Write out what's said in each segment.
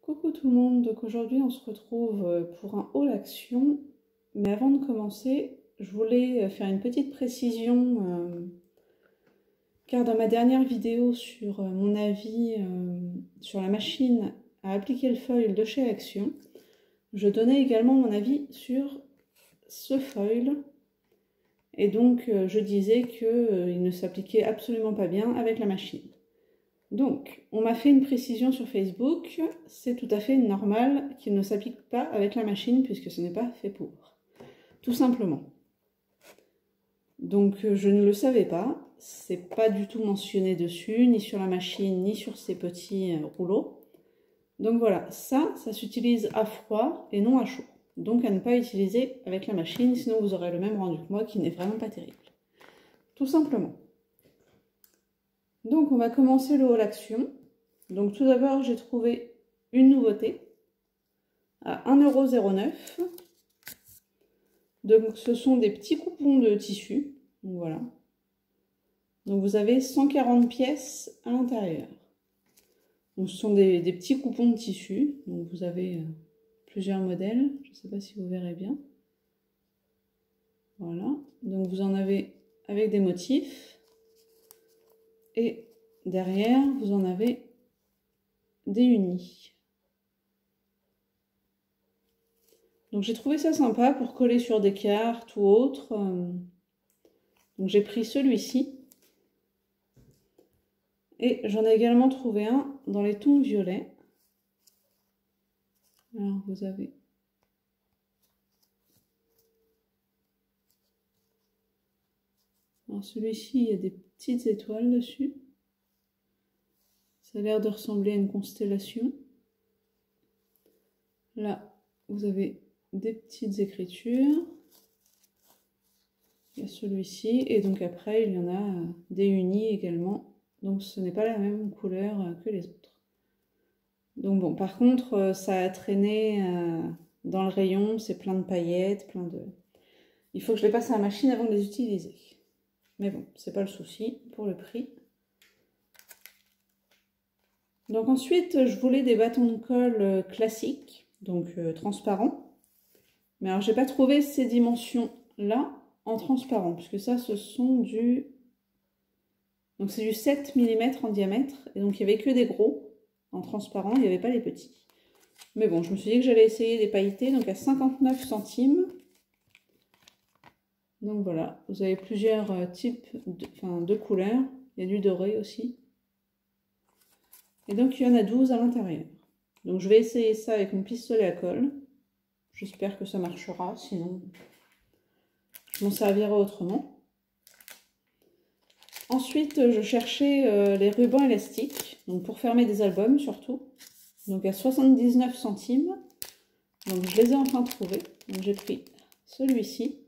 Coucou tout le monde, donc aujourd'hui on se retrouve pour un haul action, mais avant de commencer, je voulais faire une petite précision, car dans ma dernière vidéo sur mon avis sur la machine à appliquer le foil de chez Action, je donnais également mon avis sur ce foil, et donc je disais qu'il ne s'appliquait absolument pas bien avec la machine. Donc, on m'a fait une précision sur Facebook, c'est tout à fait normal qu'il ne s'applique pas avec la machine puisque ce n'est pas fait pour, tout simplement. Donc, je ne le savais pas, c'est pas du tout mentionné dessus, ni sur la machine, ni sur ces petits rouleaux. Donc voilà, ça s'utilise à froid et non à chaud. Donc à ne pas utiliser avec la machine, sinon vous aurez le même rendu que moi qui n'est vraiment pas terrible. Tout simplement. Donc on va commencer le haul action. Donc tout d'abord j'ai trouvé une nouveauté à 1,09 €. Donc ce sont des petits coupons de tissu. Donc voilà. Donc vous avez 140 pièces à l'intérieur. Donc ce sont des petits coupons de tissu. Donc vous avez plusieurs modèles. Je ne sais pas si vous verrez bien. Voilà. Donc vous en avez avec des motifs. Et derrière, vous en avez des unis. Donc j'ai trouvé ça sympa pour coller sur des cartes ou autres. Donc j'ai pris celui-ci. Et j'en ai également trouvé un dans les tons violets. Alors vous avez... Alors celui-ci, il y a des petites étoiles dessus. Ça a l'air de ressembler à une constellation. Là, vous avez des petites écritures. Il y a celui-ci. Et donc après, il y en a des unis également. Donc ce n'est pas la même couleur que les autres. Donc bon, par contre, ça a traîné dans le rayon. C'est plein de paillettes, plein de... Il faut que je les passe à la machine avant de les utiliser. Mais bon, c'est pas le souci pour le prix. Donc ensuite, je voulais des bâtons de colle classiques, donc transparents. Mais alors, j'ai pas trouvé ces dimensions-là en transparent, puisque ça, ce sont du... Donc c'est du 7 mm en diamètre, et donc il n'y avait que des gros en transparent, il n'y avait pas les petits. Mais bon, je me suis dit que j'allais essayer des pailletés, donc à 59 centimes. Donc voilà, vous avez plusieurs types de couleurs. Il y a du doré aussi. Et donc il y en a 12 à l'intérieur. Donc je vais essayer ça avec mon pistolet à colle. J'espère que ça marchera, sinon je m'en servirai autrement. Ensuite, je cherchais les rubans élastiques, donc pour fermer des albums surtout. Donc à 79 centimes. Donc je les ai enfin trouvés. Donc j'ai pris celui-ci.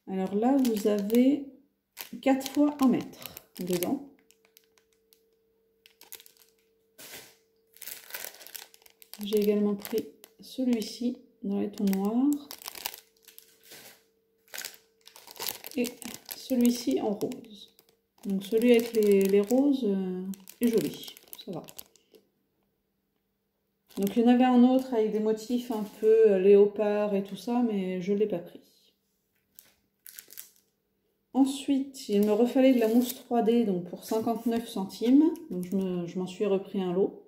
Alors là, vous avez 4 fois 1 mètre dedans. J'ai également pris celui-ci dans les tons noirs. Et celui-ci en rose. Donc celui avec les roses est joli, ça va. Donc il y en avait un autre avec des motifs un peu léopard et tout ça, mais je ne l'ai pas pris. Ensuite, il me refallait de la mousse 3D donc pour 59 centimes. Donc je m'en suis repris un lot.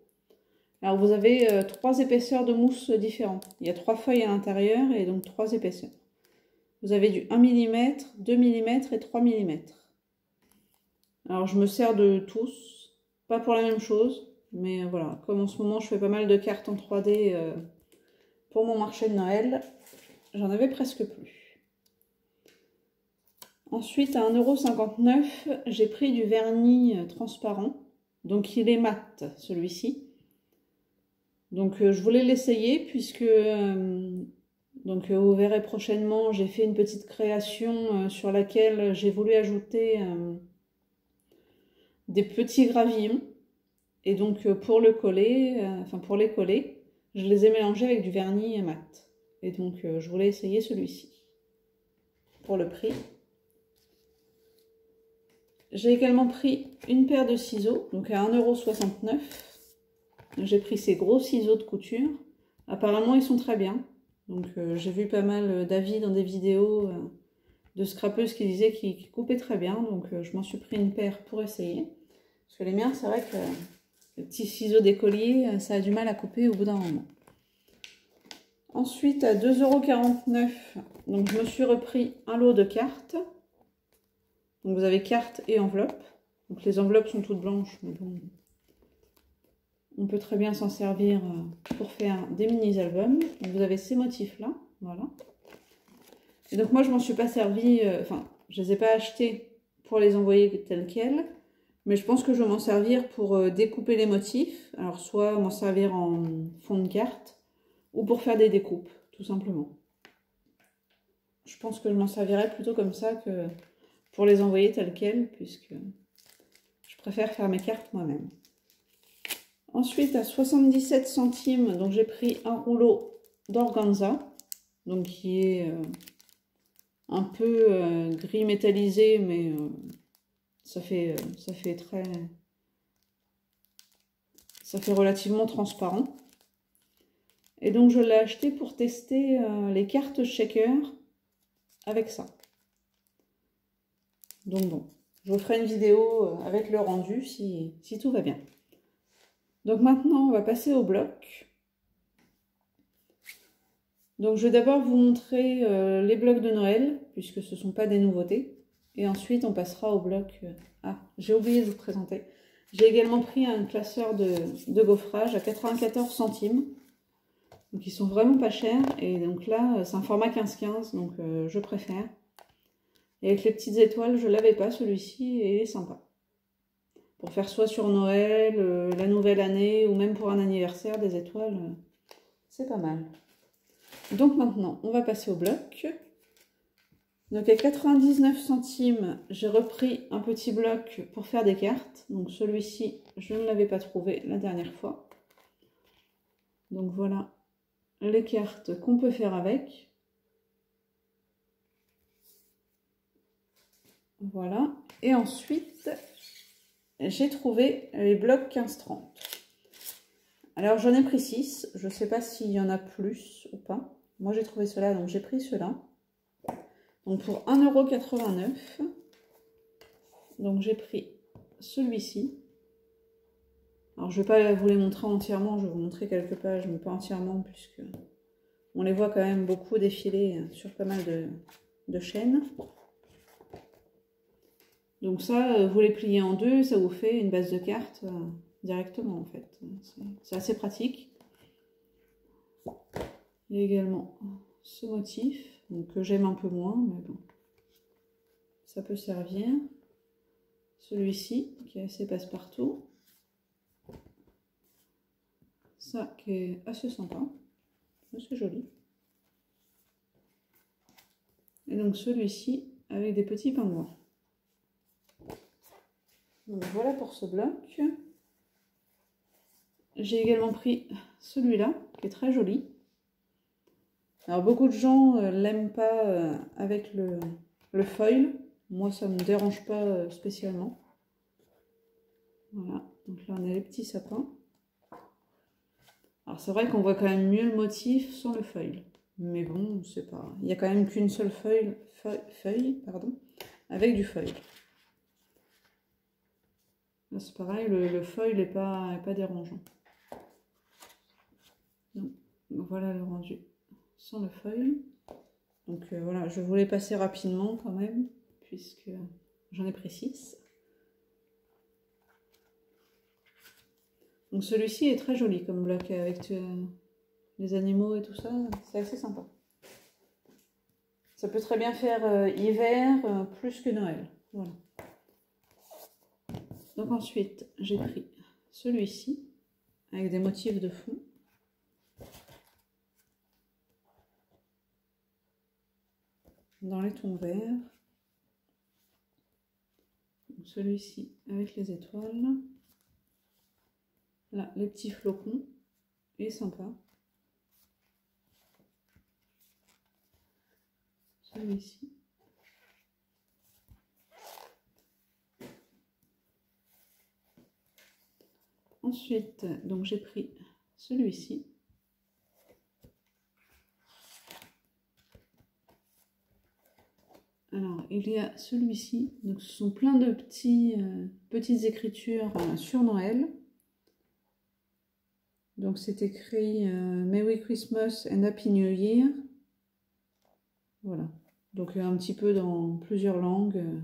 Alors vous avez 3 épaisseurs de mousse différentes. Il y a 3 feuilles à l'intérieur et donc 3 épaisseurs. Vous avez du 1 mm, 2 mm et 3 mm. Alors je me sers de tous, pas pour la même chose, mais voilà, comme en ce moment je fais pas mal de cartes en 3D pour mon marché de Noël, j'en avais presque plus. Ensuite, à 1,59 €, j'ai pris du vernis transparent. Donc il est mat, celui-ci. Donc je voulais l'essayer puisque vous verrez prochainement, j'ai fait une petite création sur laquelle j'ai voulu ajouter des petits gravillons. Et donc pour le coller, pour les coller, je les ai mélangés avec du vernis mat. Et donc je voulais essayer celui-ci pour le prix. J'ai également pris une paire de ciseaux, donc à 1,69 €. j'ai pris ces gros ciseaux de couture. Apparemment, ils sont très bien. Donc, j'ai vu pas mal d'avis dans des vidéos de scrapeuses qui disaient qu'ils coupaient très bien. Donc, je m'en suis pris une paire pour essayer. Parce que les miens, c'est vrai que les petits ciseaux d'écolier, ça a du mal à couper au bout d'un moment. Ensuite, à 2,49 €, donc je me suis repris un lot de cartes. Donc, vous avez cartes et enveloppes. Donc, les enveloppes sont toutes blanches, mais bon, on peut très bien s'en servir pour faire des mini-albums. Vous avez ces motifs-là, voilà. Et donc moi, je m'en suis pas servi, enfin, je les ai pas achetés pour les envoyer tels quels, mais je pense que je vais m'en servir pour découper les motifs. Alors, soit m'en servir en fond de carte, ou pour faire des découpes, tout simplement. Je pense que je m'en servirai plutôt comme ça que pour les envoyer tels quels, puisque je préfère faire mes cartes moi-même. Ensuite, à 77 centimes, donc j'ai pris un rouleau d'organza, donc qui est un peu gris métallisé, mais ça fait relativement transparent. Et donc je l'ai acheté pour tester les cartes shaker avec ça. Donc bon, je vous ferai une vidéo avec le rendu si tout va bien. Donc maintenant, on va passer au bloc. Donc je vais d'abord vous montrer les blocs de Noël, puisque ce ne sont pas des nouveautés. Et ensuite, on passera au bloc... Ah, j'ai oublié de vous présenter. J'ai également pris un classeur de gaufrage à 94 centimes. Donc ils sont vraiment pas chers. Et donc là, c'est un format 15-15, donc je préfère. Et avec les petites étoiles, je ne l'avais pas celui-ci et il est sympa. Pour faire soit sur Noël, la nouvelle année ou même pour un anniversaire, des étoiles, c'est pas mal. Donc maintenant, on va passer au bloc. Donc à 99 centimes, j'ai repris un petit bloc pour faire des cartes. Donc celui-ci, je ne l'avais pas trouvé la dernière fois. Donc voilà les cartes qu'on peut faire avec. Voilà. Et ensuite, j'ai trouvé les blocs 15-30. Alors j'en ai pris 6. Je ne sais pas s'il y en a plus ou pas. Moi j'ai trouvé cela, donc j'ai pris cela. Donc pour 1,89 €. Donc j'ai pris celui-ci. Alors je ne vais pas vous les montrer entièrement, je vais vous montrer quelques pages, mais pas entièrement, puisque on les voit quand même beaucoup défiler sur pas mal de chaînes. Donc ça, vous les pliez en deux, ça vous fait une base de cartes directement en fait. C'est assez pratique. Il y a également ce motif, donc, que j'aime un peu moins, mais bon, ça peut servir. Celui-ci, qui est assez passe-partout. Ça, qui est assez sympa, assez joli. Et donc celui-ci, avec des petits pingouins. Donc voilà pour ce bloc. J'ai également pris celui-là, qui est très joli. Alors beaucoup de gens l'aiment pas avec le foil. Moi, ça ne me dérange pas spécialement. Voilà, donc là on a les petits sapins. Alors c'est vrai qu'on voit quand même mieux le motif sans le foil. Mais bon, c'est pas... Il n'y a quand même qu'une seule feuille, avec du foil. Là c'est pareil, le foil n'est pas dérangeant. Donc voilà le rendu sans le foil. Donc voilà, je voulais passer rapidement quand même, puisque j'en ai pris 6. Donc celui-ci est très joli comme bloc avec les animaux et tout ça, c'est assez sympa. Ça peut très bien faire hiver plus que Noël. Voilà. Donc ensuite, j'ai pris celui-ci avec des motifs de fond. Dans les tons verts. Celui-ci avec les étoiles. Là, les petits flocons. Il est sympa. Celui-ci. Ensuite, donc j'ai pris celui-ci. Alors, il y a celui-ci. Donc, ce sont plein de petites écritures sur Noël. Donc, c'est écrit Merry Christmas and Happy New Year. Voilà. Donc, un petit peu dans plusieurs langues.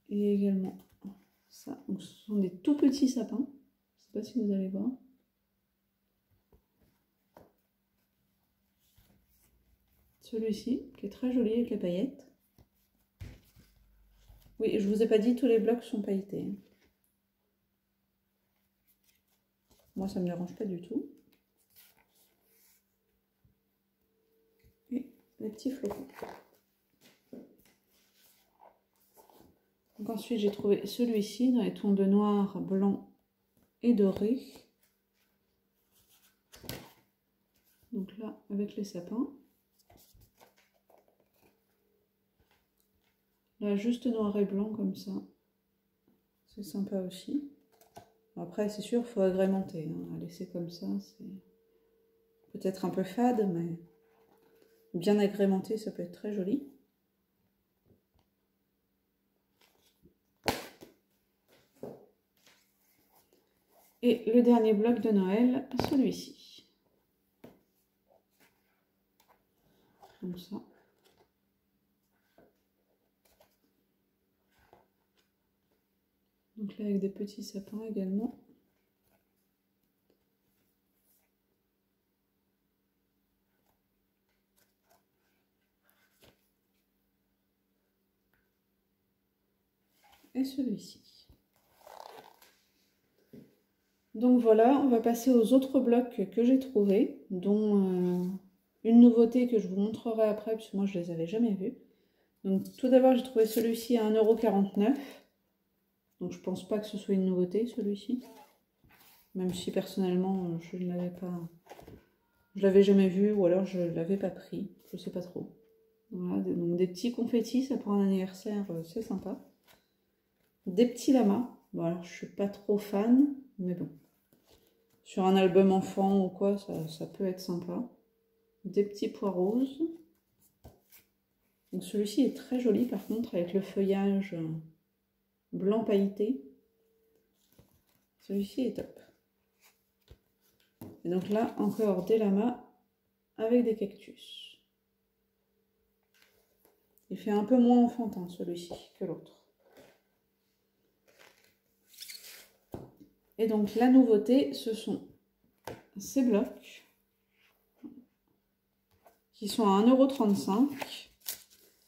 Et également ça. Donc, ce sont des tout petits sapins. Je ne sais pas si vous allez voir. Celui-ci, qui est très joli avec les paillettes. Oui, je vous ai pas dit, tous les blocs sont pailletés. Moi, ça ne me dérange pas du tout. Et les petits flocons. Donc ensuite, j'ai trouvé celui-ci dans les tons de noir, blanc et doré. Donc là, avec les sapins. Là, juste noir et blanc comme ça. C'est sympa aussi. Après, c'est sûr, il faut agrémenter. Hein. Laisser comme ça, c'est peut-être un peu fade, mais bien agrémenté, ça peut être très joli. Et le dernier bloc de Noël, celui-ci. Comme ça. Donc là, avec des petits sapins également. Et celui-ci. Donc voilà, on va passer aux autres blocs que j'ai trouvés, dont une nouveauté que je vous montrerai après, puisque moi je ne les avais jamais vus. Donc tout d'abord, j'ai trouvé celui-ci à 1,49 €. Donc je pense pas que ce soit une nouveauté, celui-ci. Même si personnellement, je ne l'avais pas... Je l'avais jamais vu, ou alors je ne l'avais pas pris. Je sais pas trop. Voilà, donc des petits confettis, ça pour un anniversaire, c'est sympa. Des petits lamas. Bon alors je suis pas trop fan, mais bon. Sur un album enfant ou quoi, ça peut être sympa. Des petits pois roses. Donc celui-ci est très joli par contre, avec le feuillage blanc pailleté. Celui-ci est top. Et donc là, encore des lamas avec des cactus. Il fait un peu moins enfantin celui-ci que l'autre. Et donc la nouveauté, ce sont ces blocs qui sont à 1,35 €.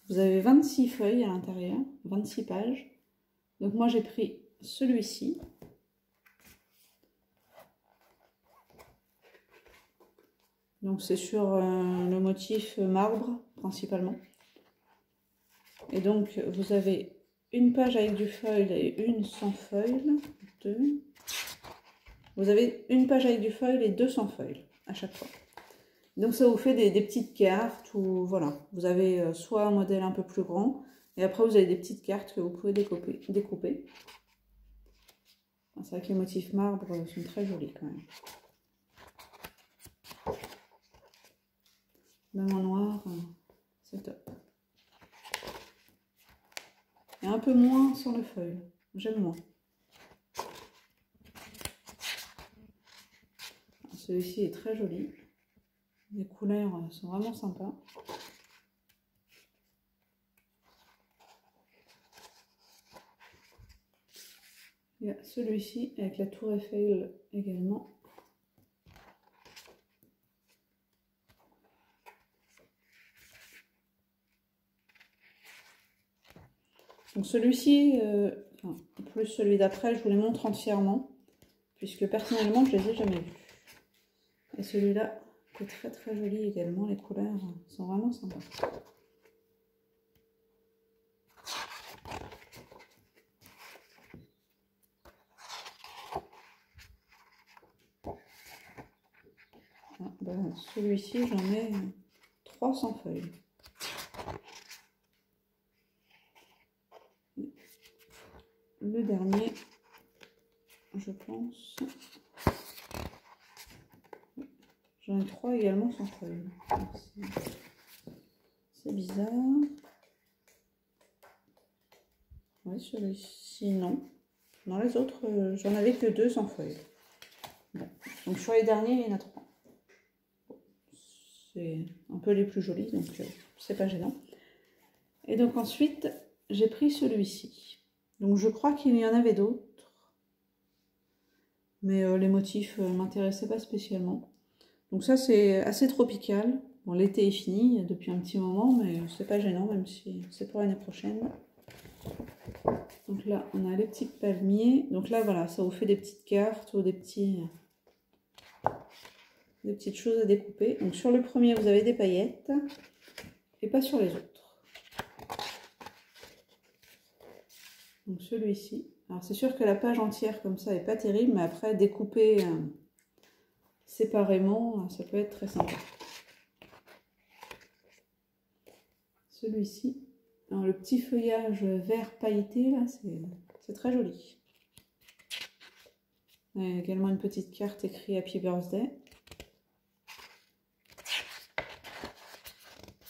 Vous avez 26 feuilles à l'intérieur, 26 pages. Donc moi j'ai pris celui-ci. Donc c'est sur le motif marbre principalement. Et donc vous avez une page avec du foil et une sans foil. Deux. Vous avez une page avec du foil et deux sans foil à chaque fois. Donc ça vous fait des petites cartes ou voilà. Vous avez soit un modèle un peu plus grand et après vous avez des petites cartes que vous pouvez découper. C'est vrai que les motifs marbre sont très jolis quand même. Même en noir, c'est top. Et un peu moins sur le feuille. J'aime moins. Celui-ci est très joli. Les couleurs sont vraiment sympas. Il y a celui-ci avec la tour Eiffel également. Donc celui-ci, plus celui d'après, je vous les montre entièrement, puisque personnellement, je les ai jamais vus. Et celui-là, qui est très très joli également, les couleurs sont vraiment sympas. Ah, ben, celui-ci, j'en ai 300 feuilles. Le dernier je pense. J'en ai 3 également sans feuilles. C'est bizarre. Oui, celui-ci, non. Dans les autres, j'en avais que 2 sans feuilles. Bon. Donc sur les derniers, il y en a 3. Bon. C'est un peu les plus jolis, donc c'est pas gênant. Et donc ensuite, j'ai pris celui-ci. Donc je crois qu'il y en avait d'autres. Mais les motifs ne m'intéressaient pas spécialement. Donc ça, c'est assez tropical. Bon, l'été est fini depuis un petit moment, mais c'est pas gênant, même si c'est pour l'année prochaine. Donc là, on a les petits palmiers. Donc là, voilà, ça vous fait des petites cartes ou des petites choses à découper. Donc sur le premier, vous avez des paillettes et pas sur les autres. Donc celui-ci. Alors c'est sûr que la page entière comme ça est pas terrible, mais après découper séparément, ça peut être très sympa. Celui-ci. Alors, le petit feuillage vert pailleté, là, c'est très joli. Il y a également une petite carte écrite Happy Birthday.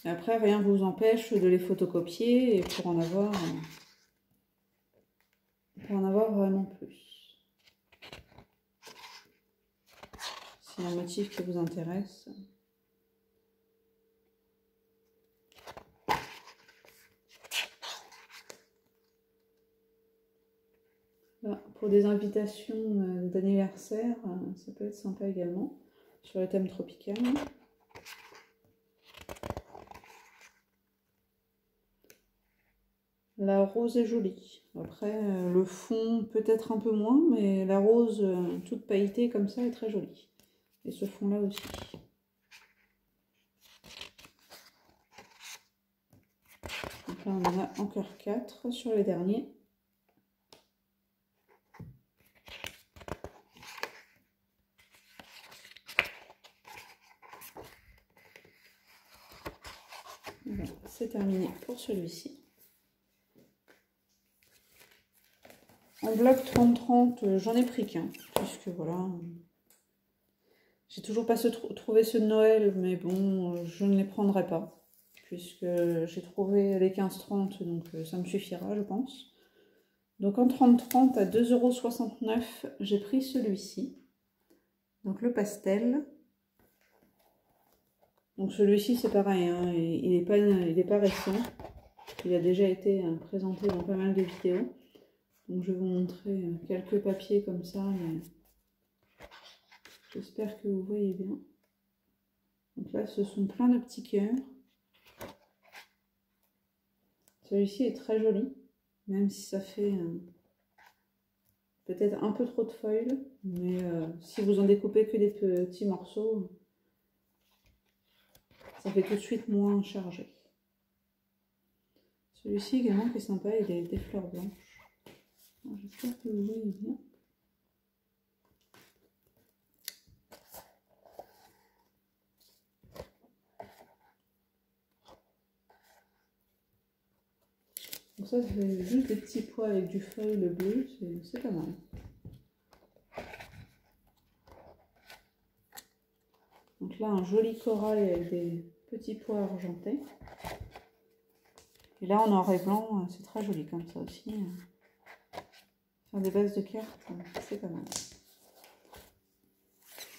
Et après, rien ne vous empêche de les photocopier et pour en avoir vraiment plus. C'est un motif qui vous intéresse. Là, pour des invitations d'anniversaire, ça peut être sympa également, sur le thème tropical. La rose est jolie. Après, le fond peut-être un peu moins, mais la rose toute pailletée comme ça est très jolie. Et ce fond-là aussi. Donc là, on en a encore 4 sur les derniers. Voilà, c'est terminé pour celui-ci. En bloc 30-30, j'en ai pris qu'un, puisque voilà, j'ai toujours pas trouvé ceux de Noël, mais bon, je ne les prendrai pas, puisque j'ai trouvé les 15-30, donc ça me suffira, je pense. Donc en 30-30 à 2,69 €, j'ai pris celui-ci, donc le pastel. Donc celui-ci c'est pareil, hein, il est pas récent, il a déjà été présenté dans pas mal de vidéos. Donc je vais vous montrer quelques papiers comme ça, mais j'espère que vous voyez bien. Donc là ce sont plein de petits cœurs. Celui-ci est très joli, même si ça fait peut-être un peu trop de foil, mais si vous en découpez que des petits morceaux, ça fait tout de suite moins chargé. Celui-ci également qui est sympa, il a des fleurs blanches. J'espère que vous voyez bien. Donc ça, c'est juste des petits pois avec du feuille bleu, c'est pas mal. Donc là, un joli corail avec des petits pois argentés. Et là, en noir et blanc, c'est très joli comme ça aussi. Faire des bases de cartes, c'est pas mal.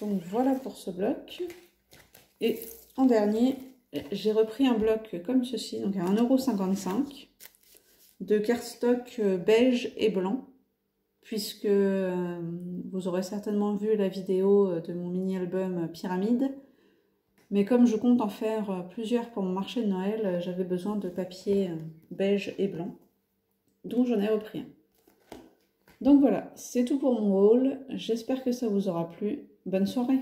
Donc voilà pour ce bloc. Et en dernier, j'ai repris un bloc comme ceci, donc à 1,55 € de cardstock beige et blanc, puisque vous aurez certainement vu la vidéo de mon mini-album Pyramide. Mais comme je compte en faire plusieurs pour mon marché de Noël, j'avais besoin de papier beige et blanc, donc j'en ai repris un. Donc voilà, c'est tout pour mon haul. J'espère que ça vous aura plu. Bonne soirée!